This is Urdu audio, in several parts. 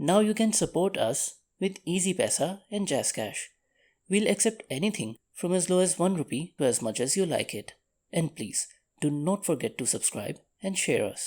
Now you can support us with Easy Pesa and Jazz Cash. We'll accept anything from as low as 1 rupee to as much as you like it. And please, do not forget to subscribe and share us.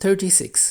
36.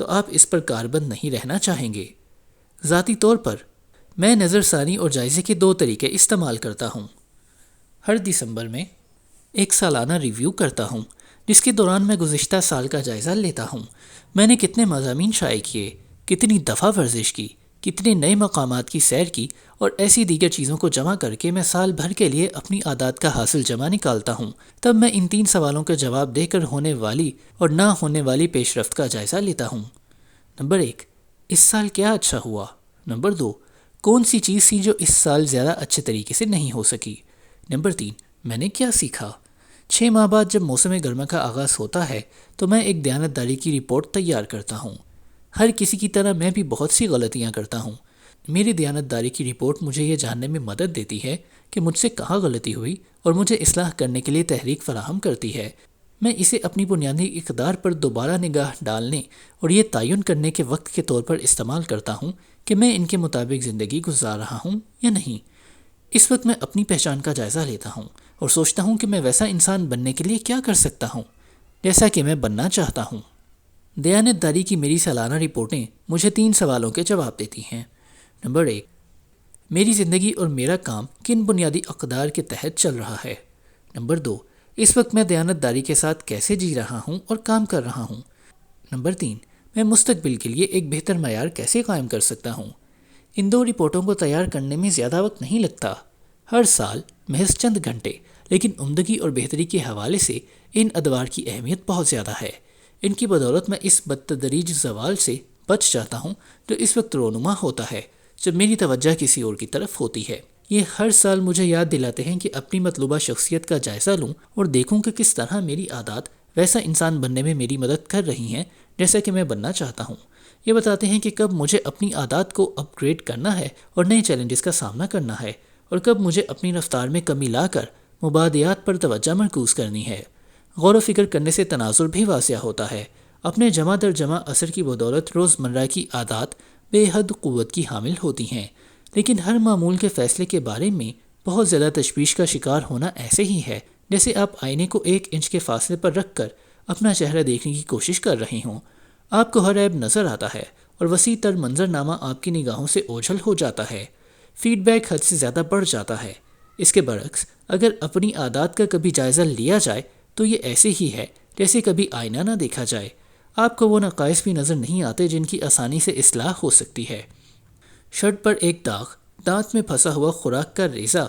تو آپ اس پر کاربند نہیں رہنا چاہیں گے۔ ذاتی طور پر میں نظر ثانی اور جائزے کے 2 طریقے استعمال کرتا ہوں۔ ہر دسمبر میں ایک سالانہ ریویو کرتا ہوں، جس کے دوران میں گزشتہ سال کا جائزہ لیتا ہوں۔ میں نے کتنے مضامین شائع کیے، کتنی دفعہ ورزش کی، کتنے نئے مقامات کی سیر کی اور ایسی دیگر چیزوں کو جمع کر کے میں سال بھر کے لیے اپنی عادات کا حاصل جمع نکالتا ہوں۔ تب میں ان 3 سوالوں کا جواب دے کر ہونے والی اور نہ ہونے والی پیش رفت کا جائزہ لیتا ہوں۔ نمبر 1، اس سال کیا اچھا ہوا؟ نمبر 2، کون سی چیز تھی جو اس سال زیادہ اچھے طریقے سے نہیں ہو سکی؟ نمبر 3، میں نے کیا سیکھا؟ 6 ماہ بعد جب موسم گرما کا آغاز ہوتا ہے تو میں ایک دیانتداری کی رپورٹ تیار کرتا ہوں۔ ہر کسی کی طرح میں بھی بہت سی غلطیاں کرتا ہوں۔ میری دیانتداری کی رپورٹ مجھے یہ جاننے میں مدد دیتی ہے کہ مجھ سے کہاں غلطی ہوئی اور مجھے اصلاح کرنے کے لیے تحریک فراہم کرتی ہے۔ میں اسے اپنی بنیادی اقدار پر دوبارہ نگاہ ڈالنے اور یہ تعین کرنے کے وقت کے طور پر استعمال کرتا ہوں کہ میں ان کے مطابق زندگی گزار رہا ہوں یا نہیں۔ اس وقت میں اپنی پہچان کا جائزہ لیتا ہوں اور سوچتا ہوں کہ میں ویسا انسان بننے کے لیے کیا کر سکتا ہوں جیسا کہ میں بننا چاہتا ہوں۔ دیانتداری کی میری سالانہ رپورٹیں مجھے 3 سوالوں کے جواب دیتی ہیں۔ نمبر 1، میری زندگی اور میرا کام کن بنیادی اقدار کے تحت چل رہا ہے؟ نمبر 2، اس وقت میں دیانتداری کے ساتھ کیسے جی رہا ہوں اور کام کر رہا ہوں؟ نمبر 3، میں مستقبل کے لیے ایک بہتر معیار کیسے قائم کر سکتا ہوں؟ ان 2 رپورٹوں کو تیار کرنے میں زیادہ وقت نہیں لگتا۔ ہر سال محض چند گھنٹے، لیکن عمدگی اور بہتری کے حوالے سے ان ادوار کی اہمیت بہت زیادہ ہے۔ ان کی بدولت میں اس بدتدریج زوال سے بچ جاتا ہوں جو اس وقت رونما ہوتا ہے جب میری توجہ کسی اور کی طرف ہوتی ہے۔ یہ ہر سال مجھے یاد دلاتے ہیں کہ اپنی مطلوبہ شخصیت کا جائزہ لوں اور دیکھوں کہ کس طرح میری عادات ویسا انسان بننے میں میری مدد کر رہی ہیں جیسا کہ میں بننا چاہتا ہوں۔ یہ بتاتے ہیں کہ کب مجھے اپنی عادات کو اپ گریڈ کرنا ہے اور نئے چیلنجز کا سامنا کرنا ہے، اور کب مجھے اپنی رفتار میں کمی لا کر مبادیات پر توجہ مرکوز کرنی ہے۔ غور و فکر کرنے سے تناظر بھی واضح ہوتا ہے۔ اپنے جمع در جمع اثر کی بدولت روزمرہ کی عادات بے حد قوت کی حامل ہوتی ہیں، لیکن ہر معمول کے فیصلے کے بارے میں بہت زیادہ تشویش کا شکار ہونا ایسے ہی ہے جیسے آپ آئینے کو 1 انچ کے فاصلے پر رکھ کر اپنا چہرہ دیکھنے کی کوشش کر رہے ہوں۔ آپ کو ہر عیب نظر آتا ہے اور وسیع تر منظرنامہ آپ کی نگاہوں سے اوجھل ہو جاتا ہے۔ فیڈ بیک حد سے زیادہ بڑھ جاتا ہے۔ اس کے برعکس اگر اپنی عادات کا کبھی جائزہ لیا جائے تو یہ ایسے ہی ہے جیسے کبھی آئینہ نہ دیکھا جائے۔ آپ کو وہ نقائص بھی نظر نہیں آتے جن کی آسانی سے اصلاح ہو سکتی ہے۔ شرٹ پر ایک داغ، دانت میں پھنسا ہوا خوراک کا ریزہ،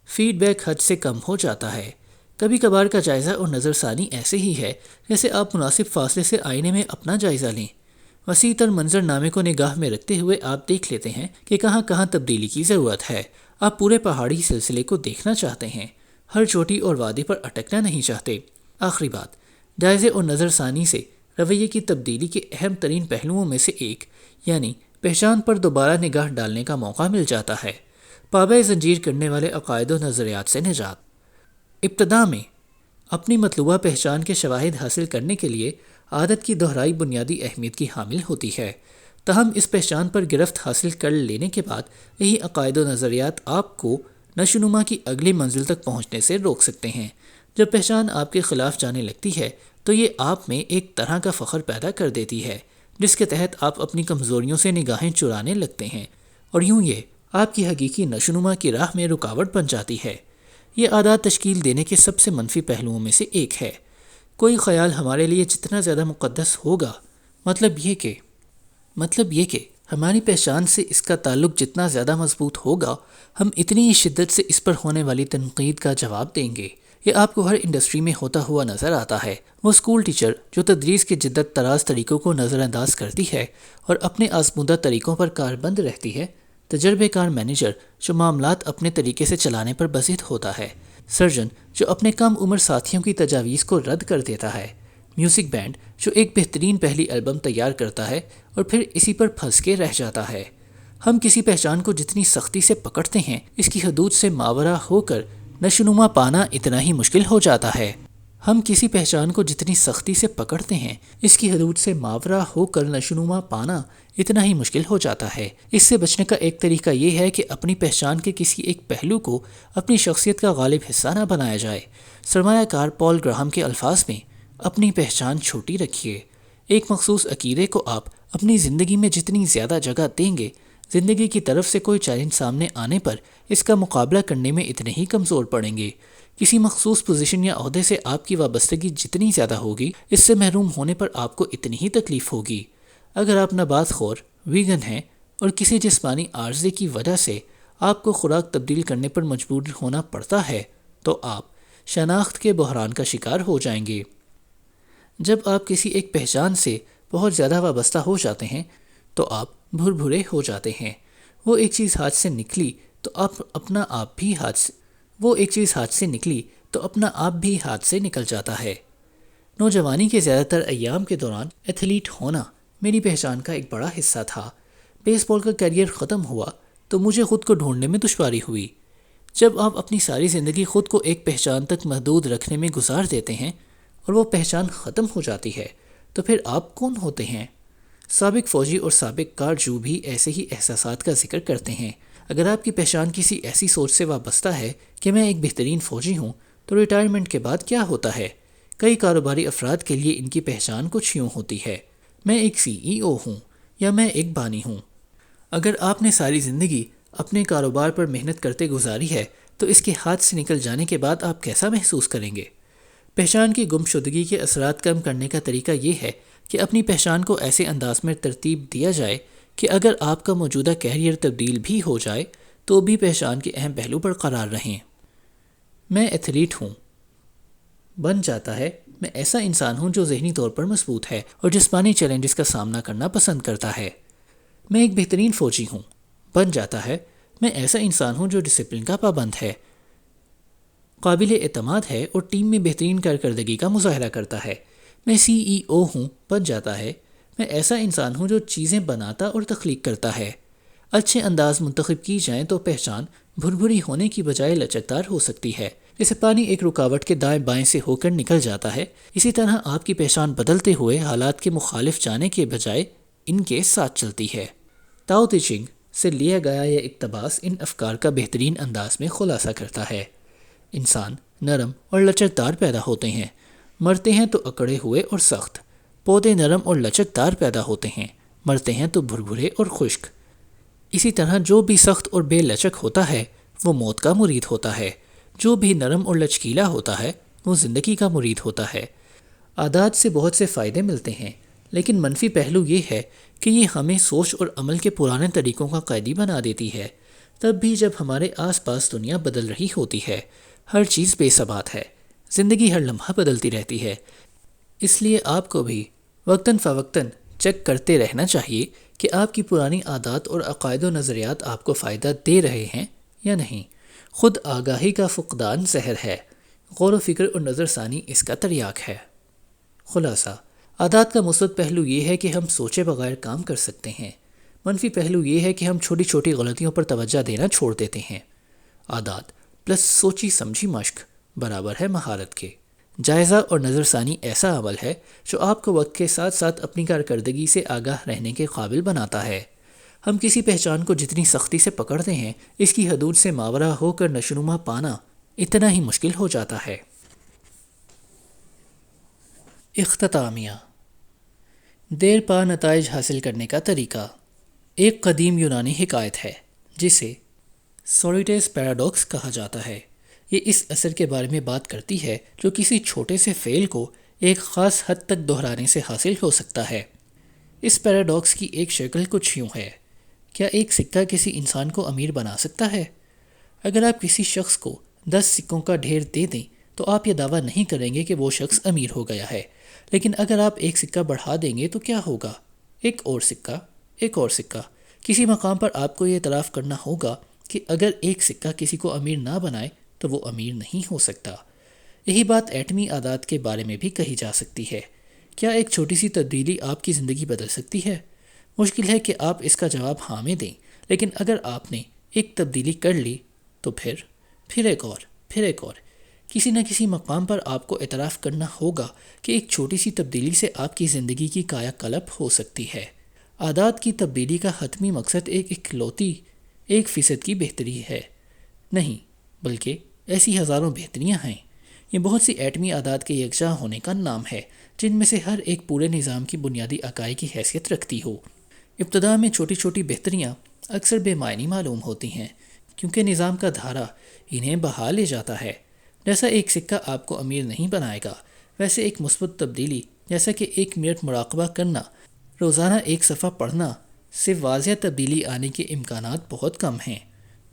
فیڈ بیک حد سے کم ہو جاتا ہے۔ کبھی کبھار کا جائزہ اور نظر ثانی ایسے ہی ہے جیسے آپ مناسب فاصلے سے آئینے میں اپنا جائزہ لیں۔ وسیع تر منظر نامے کو نگاہ میں رکھتے ہوئے آپ دیکھ لیتے ہیں کہ کہاں کہاں تبدیلی کی ضرورت ہے۔ آپ پورے پہاڑی سلسلے کو دیکھنا چاہتے ہیں، ہر چوٹی اور وادی پر اٹکنا نہیں چاہتے۔ آخری بات، جائزے اور نظر ثانی سے رویے کی تبدیلی کے اہم ترین پہلوؤں میں سے ایک یعنی پہچان پر دوبارہ نگاہ ڈالنے کا موقع مل جاتا ہے۔ پابہ زنجیر کرنے والے عقائد و نظریات سے نجات۔ ابتدا میں اپنی مطلوبہ پہچان کے شواہد حاصل کرنے کے لیے عادت کی دہرائی بنیادی اہمیت کی حامل ہوتی ہے۔ تاہم اس پہچان پر گرفت حاصل کر لینے کے بعد یہی عقائد و نظریات آپ کو نشوونما کی اگلی منزل تک پہنچنے سے روک سکتے ہیں۔ جب پہچان آپ کے خلاف جانے لگتی ہے تو یہ آپ میں ایک طرح کا فخر پیدا کر دیتی ہے جس کے تحت آپ اپنی کمزوریوں سے نگاہیں چرانے لگتے ہیں، اور یوں یہ آپ کی حقیقی نشوونما کی راہ میں رکاوٹ بن جاتی ہے۔ یہ عادات تشکیل دینے کے سب سے منفی پہلوؤں میں سے ایک ہے۔ کوئی خیال ہمارے لیے جتنا زیادہ مقدس ہوگا، مطلب یہ کہ ہماری پہچان سے اس کا تعلق جتنا زیادہ مضبوط ہوگا، ہم اتنی ہی شدت سے اس پر ہونے والی تنقید کا جواب دیں گے۔ یہ آپ کو ہر انڈسٹری میں ہوتا ہوا نظر آتا ہے۔ وہ اسکول ٹیچر جو تدریس کے جدت طراز طریقوں کو نظر انداز کرتی ہے اور اپنے آزمودہ طریقوں پر کاربند رہتی ہے، تجربہ کار مینیجر جو معاملات اپنے طریقے سے چلانے پر بضد ہوتا ہے، سرجن جو اپنے کم عمر ساتھیوں کی تجاویز کو رد کر دیتا ہے، میوزک بینڈ جو ایک بہترین پہلی البم تیار کرتا ہے اور پھر اسی پر پھنس کے رہ جاتا ہے۔ ہم کسی پہچان کو جتنی سختی سے پکڑتے ہیں، اس کی حدود سے ماورا ہو کر نشوونما پانا اتنا ہی مشکل ہو جاتا ہے۔ ہم کسی پہچان کو جتنی سختی سے پکڑتے ہیں، اس کی حدود سے ماورا ہو کر نشوونما پانا اتنا ہی مشکل ہو جاتا ہے۔ اس سے بچنے کا ایک طریقہ یہ ہے کہ اپنی پہچان کے کسی ایک پہلو کو اپنی شخصیت کا غالب حصہ نہ بنایا جائے۔ سرمایہ کار پال گراہم کے الفاظ میں، اپنی پہچان چھوٹی رکھیے۔ ایک مخصوص عقیدے کو آپ اپنی زندگی میں جتنی زیادہ جگہ دیں گے، زندگی کی طرف سے کوئی چیلنج سامنے آنے پر اس کا مقابلہ کرنے میں اتنے ہی کمزور پڑیں گے۔ کسی مخصوص پوزیشن یا عہدے سے آپ کی وابستگی جتنی زیادہ ہوگی، اس سے محروم ہونے پر آپ کو اتنی ہی تکلیف ہوگی۔ اگر آپ نبات خور، ویگن ہیں اور کسی جسمانی عارضے کی وجہ سے آپ کو خوراک تبدیل کرنے پر مجبور ہونا پڑتا ہے، تو آپ شناخت کے بحران کا شکار ہو جائیں گے۔ جب آپ کسی ایک پہچان سے بہت زیادہ وابستہ ہو جاتے ہیں تو آپ بھرے ہو جاتے ہیں۔ وہ ایک چیز ہاتھ سے نکلی تو اپنا آپ بھی ہاتھ سے نکل جاتا ہے۔ نوجوانی کے زیادہ تر ایام کے دوران ایتھلیٹ ہونا میری پہچان کا ایک بڑا حصہ تھا۔ بیس بال کا کیریئر ختم ہوا تو مجھے خود کو ڈھونڈنے میں دشواری ہوئی۔ جب آپ اپنی ساری زندگی خود کو ایک پہچان تک محدود رکھنے میں گزار دیتے ہیں اور وہ پہچان ختم ہو جاتی ہے تو پھر آپ کون ہوتے ہیں؟ سابق فوجی اور سابق کارجو بھی ایسے ہی احساسات کا ذکر کرتے ہیں۔ اگر آپ کی پہچان کسی ایسی سوچ سے وابستہ ہے کہ میں ایک بہترین فوجی ہوں، تو ریٹائرمنٹ کے بعد کیا ہوتا ہے؟ کئی کاروباری افراد کے لیے ان کی پہچان کچھ یوں ہوتی ہے: میں ایک CEO ہوں یا میں ایک بانی ہوں۔ اگر آپ نے ساری زندگی اپنے کاروبار پر محنت کرتے گزاری ہے تو اس کے ہاتھ سے نکل جانے کے بعد آپ کیسا محسوس کریں گے؟ پہچان کی گمشدگی کے اثرات کم کرنے کا طریقہ یہ ہے کہ اپنی پہچان کو ایسے انداز میں ترتیب دیا جائے کہ اگر آپ کا موجودہ کیریئر تبدیل بھی ہو جائے تو بھی پہچان کے اہم پہلو برقرار رہیں۔ میں ایتھلیٹ ہوں بن جاتا ہے میں ایسا انسان ہوں جو ذہنی طور پر مضبوط ہے اور جسمانی چیلنجز کا سامنا کرنا پسند کرتا ہے۔ میں ایک بہترین فوجی ہوں بن جاتا ہے میں ایسا انسان ہوں جو ڈسپلن کا پابند ہے، قابل اعتماد ہے اور ٹیم میں بہترین کارکردگی کا مظاہرہ کرتا ہے۔ میں CEO ہوں بن جاتا ہے میں ایسا انسان ہوں جو چیزیں بناتا اور تخلیق کرتا ہے۔ اچھے انداز منتخب کی جائیں تو پہچان بھری ہونے کی بجائے لچکدار ہو سکتی ہے۔ جیسے پانی ایک رکاوٹ کے دائیں بائیں سے ہو کر نکل جاتا ہے، اسی طرح آپ کی پہچان بدلتے ہوئے حالات کے مخالف جانے کے بجائے ان کے ساتھ چلتی ہے۔ تاؤ تے چنگ سے لیا گیا یہ اقتباس ان افکار کا بہترین انداز میں خلاصہ کرتا ہے۔ انسان نرم اور لچکدار پیدا ہوتے ہیں، مرتے ہیں تو اکڑے ہوئے اور سخت۔ پودے نرم اور لچکدار پیدا ہوتے ہیں، مرتے ہیں تو بھرے اور خشک۔ اسی طرح جو بھی سخت اور بے لچک ہوتا ہے وہ موت کا مرید ہوتا ہے، جو بھی نرم اور لچکیلا ہوتا ہے وہ زندگی کا مرید ہوتا ہے۔ عادات سے بہت سے فائدے ملتے ہیں، لیکن منفی پہلو یہ ہے کہ یہ ہمیں سوچ اور عمل کے پرانے طریقوں کا قیدی بنا دیتی ہے۔ تب بھی جب ہمارے آس پاس دنیا بدل رہی ہوتی ہے، ہر چیز بے ثبات ہے، زندگی ہر لمحہ بدلتی رہتی ہے، اس لیے آپ کو بھی وقتاً فوقتاً چیک کرتے رہنا چاہیے کہ آپ کی پرانی عادات اور عقائد و نظریات آپ کو فائدہ دے رہے ہیں یا نہیں۔ خود آگاہی کا فقدان زہر ہے، غور و فکر اور نظر ثانی اس کا تریاک ہے۔ خلاصہ: عادات کا مثبت پہلو یہ ہے کہ ہم سوچے بغیر کام کر سکتے ہیں، منفی پہلو یہ ہے کہ ہم چھوٹی چھوٹی غلطیوں پر توجہ دینا چھوڑ دیتے ہیں۔ عادات پلس سوچی سمجھی مشق برابر ہے مہارت کے۔ جائزہ اور نظر ثانی ایسا عمل ہے جو آپ کو وقت کے ساتھ ساتھ اپنی کارکردگی سے آگاہ رہنے کے قابل بناتا ہے۔ ہم کسی پہچان کو جتنی سختی سے پکڑتے ہیں، اس کی حدود سے ماورا ہو کر نشوونما پانا اتنا ہی مشکل ہو جاتا ہے۔ اختتامیہ: دیر پا نتائج حاصل کرنے کا طریقہ ایک قدیم یونانی حکایت ہے جسے سوریٹس پیراڈاکس کہا جاتا ہے۔ یہ اس اثر کے بارے میں بات کرتی ہے جو کسی چھوٹے سے فعل کو ایک خاص حد تک دہرانے سے حاصل ہو سکتا ہے۔ اس پیراڈاکس کی ایک شکل کچھ یوں ہے: کیا ایک سکہ کسی انسان کو امیر بنا سکتا ہے؟ اگر آپ کسی شخص کو 10 سکوں کا ڈھیر دے دیں تو آپ یہ دعویٰ نہیں کریں گے کہ وہ شخص امیر ہو گیا ہے، لیکن اگر آپ ایک سکہ بڑھا دیں گے تو کیا ہوگا؟ ایک اور سکہ، ایک اور سکہ۔ کسی مقام پر آپ کو یہ اعتراف کرنا ہوگا کہ اگر ایک سکہ کسی کو امیر نہ بنائے تو وہ امیر نہیں ہو سکتا۔ یہی بات ایٹمی عادات کے بارے میں بھی کہی جا سکتی ہے۔ کیا ایک چھوٹی سی تبدیلی آپ کی زندگی بدل سکتی ہے؟ مشکل ہے کہ آپ اس کا جواب ہاں میں دیں، لیکن اگر آپ نے ایک تبدیلی کر لی تو پھر ایک اور۔ کسی نہ کسی مقام پر آپ کو اعتراف کرنا ہوگا کہ ایک چھوٹی سی تبدیلی سے آپ کی زندگی کی کایا کلپ ہو سکتی ہے۔ عادات کی تبدیلی کا حتمی مقصد ایک اکلوتی 1% کی بہتری ہے نہیں، بلکہ ایسی ہزاروں بہتریاں ہیں۔ یہ بہت سی ایٹمی اعداد کے یکجا ہونے کا نام ہے جن میں سے ہر ایک پورے نظام کی بنیادی اکائی کی حیثیت رکھتی ہو۔ ابتدا میں چھوٹی چھوٹی بہتریاں اکثر بے معنی معلوم ہوتی ہیں کیونکہ نظام کا دھارا انہیں بہا لے جاتا ہے۔ جیسا ایک سکہ آپ کو امیر نہیں بنائے گا، ویسے ایک مثبت تبدیلی جیسا کہ 1 منٹ مراقبہ کرنا، روزانہ ایک صفحہ پڑھنا سے واضح تبدیلی آنے کے امکانات بہت کم ہیں۔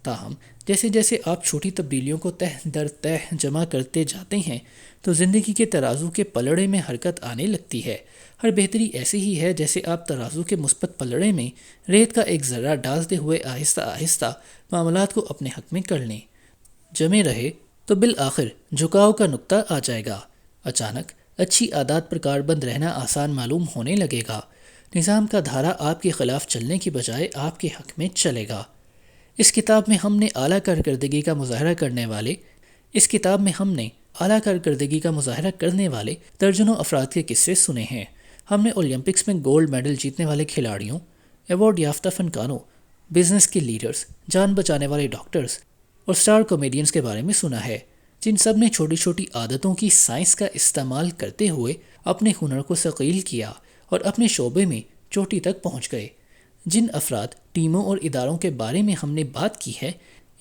تاہم جیسے جیسے آپ چھوٹی تبدیلیوں کو تہ در تہ جمع کرتے جاتے ہیں تو زندگی کے ترازو کے پلڑے میں حرکت آنے لگتی ہے۔ ہر بہتری ایسی ہی ہے جیسے آپ ترازو کے مثبت پلڑے میں ریت کا ایک ذرہ ڈالتے ہوئے آہستہ آہستہ معاملات کو اپنے حق میں کر لیں۔ جمے رہے تو بالآخر جھکاؤ کا نقطہ آ جائے گا۔ اچانک اچھی عادات پر کاربند رہنا آسان معلوم ہونے لگے گا۔ نظام کا دھارا آپ کے خلاف چلنے کی بجائے آپ کے حق میں چلے گا۔ اس کتاب میں ہم نے اعلیٰ کارکردگی کا مظاہرہ کرنے والے درجنوں افراد کے قصے سنے ہیں۔ ہم نے اولمپکس میں گولڈ میڈل جیتنے والے کھلاڑیوں، ایوارڈ یافتہ فنکاروں، بزنس کے لیڈرز، جان بچانے والے ڈاکٹرز اور سٹار کامیڈینز کے بارے میں سنا ہے جن سب نے چھوٹی چھوٹی عادتوں کی سائنس کا استعمال کرتے ہوئے اپنے ہنر کو ثقیل کیا اور اپنے شعبے میں چوٹی تک پہنچ گئے۔ جن افراد، ٹیموں اور اداروں کے بارے میں ہم نے بات کی ہے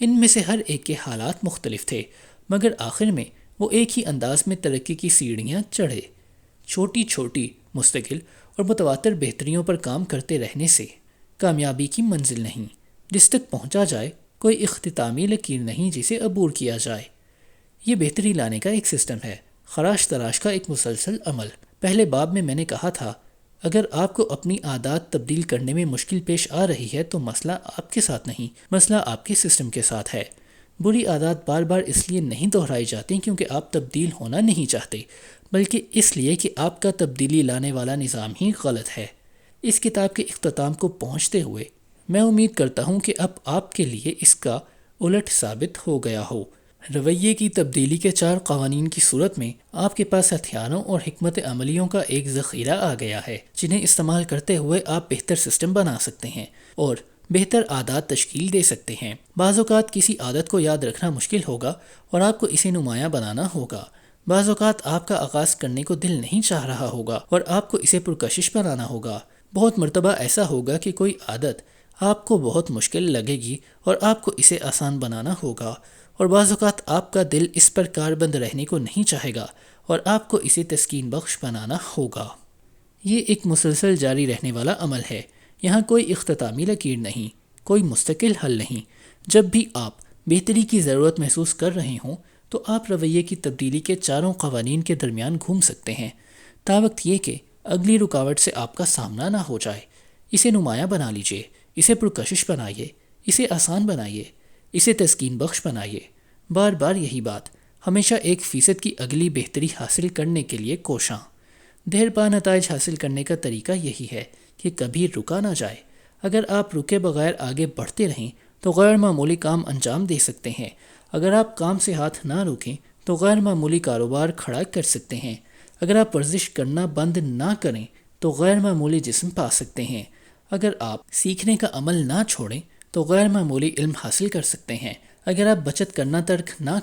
ان میں سے ہر ایک کے حالات مختلف تھے، مگر آخر میں وہ ایک ہی انداز میں ترقی کی سیڑھیاں چڑھے۔ چھوٹی چھوٹی، مستقل اور متواتر بہتریوں پر کام کرتے رہنے سے کامیابی کی منزل نہیں جس تک پہنچا جائے، کوئی اختتامی لکیر نہیں جسے عبور کیا جائے۔ یہ بہتری لانے کا ایک سسٹم ہے، خراش تراش کا ایک مسلسل عمل۔ پہلے باب میں میں نے کہا تھا اگر آپ کو اپنی عادات تبدیل کرنے میں مشکل پیش آ رہی ہے تو مسئلہ آپ کے ساتھ نہیں، مسئلہ آپ کے سسٹم کے ساتھ ہے۔ بری عادات بار بار اس لیے نہیں دہرائی جاتی کیونکہ آپ تبدیل ہونا نہیں چاہتے، بلکہ اس لیے کہ آپ کا تبدیلی لانے والا نظام ہی غلط ہے۔ اس کتاب کے اختتام کو پہنچتے ہوئے میں امید کرتا ہوں کہ اب آپ کے لیے اس کا الٹ ثابت ہو گیا ہو۔ رویے کی تبدیلی کے 4 قوانین کی صورت میں آپ کے پاس ہتھیاروں اور حکمت عملیوں کا ایک ذخیرہ آ گیا ہے جنہیں استعمال کرتے ہوئے آپ بہتر سسٹم بنا سکتے ہیں اور بہتر عادات تشکیل دے سکتے ہیں۔ بعض اوقات کسی عادت کو یاد رکھنا مشکل ہوگا اور آپ کو اسے نمایاں بنانا ہوگا۔ بعض اوقات آپ کا آغاز کرنے کو دل نہیں چاہ رہا ہوگا اور آپ کو اسے پرکشش بنانا ہوگا۔ بہت مرتبہ ایسا ہوگا کہ کوئی عادت آپ کو بہت مشکل لگے گی اور آپ کو اسے آسان بنانا ہوگا، اور بعض اوقات آپ کا دل اس پر کاربند رہنے کو نہیں چاہے گا اور آپ کو اسے تسکین بخش بنانا ہوگا۔ یہ ایک مسلسل جاری رہنے والا عمل ہے۔ یہاں کوئی اختتامی لکیر نہیں، کوئی مستقل حل نہیں۔ جب بھی آپ بہتری کی ضرورت محسوس کر رہے ہوں تو آپ رویے کی تبدیلی کے 4 قوانین کے درمیان گھوم سکتے ہیں، تاوقت یہ کہ اگلی رکاوٹ سے آپ کا سامنا نہ ہو جائے۔ اسے نمایاں بنا لیجئے، اسے پرکشش بنائیے، اسے آسان بنائیے، اسے تسکین بخش بنائیے۔ بار بار یہی بات، ہمیشہ 1% کی اگلی بہتری حاصل کرنے کے لیے کوشاں۔ دیر پا نتائج حاصل کرنے کا طریقہ یہی ہے کہ کبھی رکا نہ جائے۔ اگر آپ رکے بغیر آگے بڑھتے رہیں تو غیر معمولی کام انجام دے سکتے ہیں۔ اگر آپ کام سے ہاتھ نہ روکیں تو غیر معمولی کاروبار کھڑا کر سکتے ہیں۔ اگر آپ ورزش کرنا بند نہ کریں تو غیر معمولی جسم پا سکتے ہیں۔ اگر آپ سیکھنے کا عمل نہ چھوڑیں تو غیر معمولی علم حاصل کر سکتے ہیں۔ اگر آپ بچت کرنا ترک نہ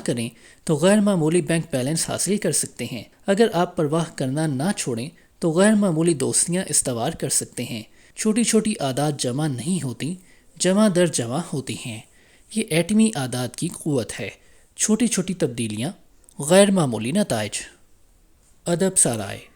کریں تو غیر معمولی بینک بیلنس حاصل کر سکتے ہیں۔ اگر آپ پرواہ کرنا نہ چھوڑیں تو غیر معمولی دوستیاں استوار کر سکتے ہیں۔ چھوٹی چھوٹی عادات جمع نہیں ہوتی، جمع در جمع ہوتی ہیں۔ یہ ایٹمی عادات کی قوت ہے، چھوٹی چھوٹی تبدیلیاں، غیر معمولی نتائج۔ ادب سرائے۔